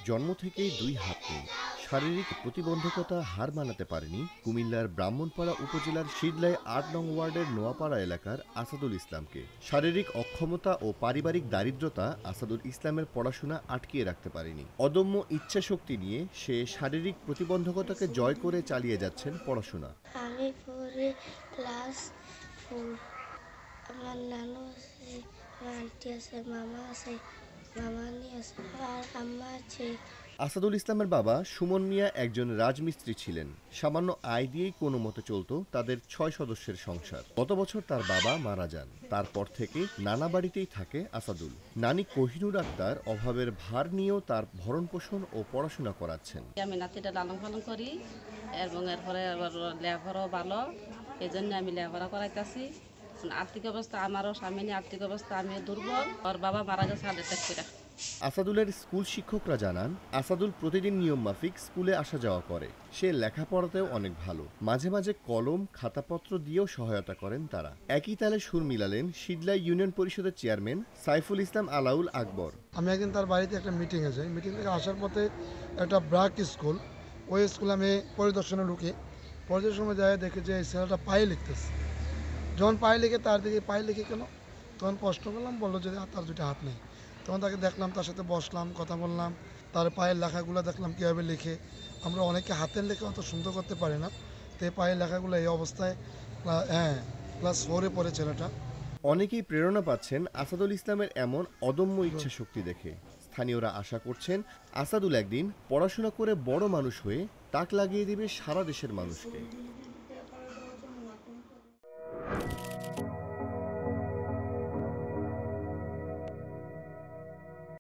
জন্ম থেকেই দুই হাত নেই। শারীরিক প্রতিবন্ধকতা হার মানাতে পারেনি কুমিল্লার ব্রাহ্মণপাড়া উপজেলার শিডলাই ৮ নং ওয়ার্ডের নোয়াপাড়া এলাকার আসাদুল ইসলামকে। শারীরিক অক্ষমতা ও পারিবারিক দারিদ্রতা আসাদুল ইসলামের পড়াশোনা আটকিয়ে রাখতে পারেনি। অদম্য ইচ্ছাশক্তি নিয়ে সে শারীরিক প্রতিবন্ধকতাকে জয় করে চালিয়ে যাচ্ছেন পড়াশোনা। আমি পড়ি ক্লাস 4। আমার নানু আছে, আমার আন্টি আছে, মামা আছে, মামানি আছে, আর আম্মা আছে। আসাদুল ইসলামের বাবা সুমন মিয়া একজন রাজমিস্ত্রি ছিলেন। সামান্য আয় দিয়েই কোনো মতে চলত তাদের ৬ সদস্যের সংসার। গত বছর তার বাবা মারা যান। তারপর থেকে নানা বাড়িতেই থাকে আসাদুল। নানি কোহিনুর আক্তার অভাবের ভার নিয়েও তার ভরণ পোষণ ও পড়াশোনা করাচ্ছেন। আমি নাতিটা লালন পালন করি এবং এরপরে আবার লেখাপড়াও ভালো, এই জন্য আমি লেখাপড়া করাইতেছি। আর্থিক অবস্থা আমারও স্বামী আর্থিক অবস্থা আমি দুর্বল। ওর বাবা মারা গেছে হার্ট অ্যাটাক করে। আসাদুলের স্কুল শিক্ষকরা জানান, আসাদুল প্রতিদিন নিয়ম মাফিক স্কুলে আসা যাওয়া করে। সে লেখাপড়াতেও অনেক ভালো। মাঝে মাঝে কলম খাতাপত্র দিয়েও সহায়তা করেন তারা। একই তালে সুর মিলালেন শিডলাই ইউনিয়ন পরিষদের চেয়ারম্যান সাইফুল ইসলাম আলাউল আকবর। আমি একদিন তার বাড়িতে একটা মিটিংয়ে যাই। মিটিং থেকে আসার পথে একটা ব্রাক স্কুল, ওই স্কুলে আমি পরিদর্শনে ঢুকি। পরিদর্শনের সময় যাই দেখে যে এই ছেলেটা পায়ে লিখতেছে। যখন পায়ে লিখে তার দিকে পায়ে লিখে কেন, তখন প্রশ্ন করলাম, বললো যে তার দুটো হাত নেই। তখন তাকে দেখলাম, তার সাথে বসলাম, কথা বললাম, তার পায়ের লেখাগুলো দেখলাম কীভাবে লিখে। আমরা অনেকে হাতের লেখা অত সুন্দর করতে পারি না, তো এই পায়ের লেখাগুলো এই অবস্থায় ক্লাস 4-এ পড়ে ছেলেটা। অনেকেই প্রেরণা পাচ্ছেন আসাদুল ইসলামের এমন অদম্য ইচ্ছা শক্তি দেখে। স্থানীয়রা আশা করছেন আসাদুল একদিন পড়াশোনা করে বড় মানুষ হয়ে তাক লাগিয়ে দেবে সারা দেশের মানুষকে।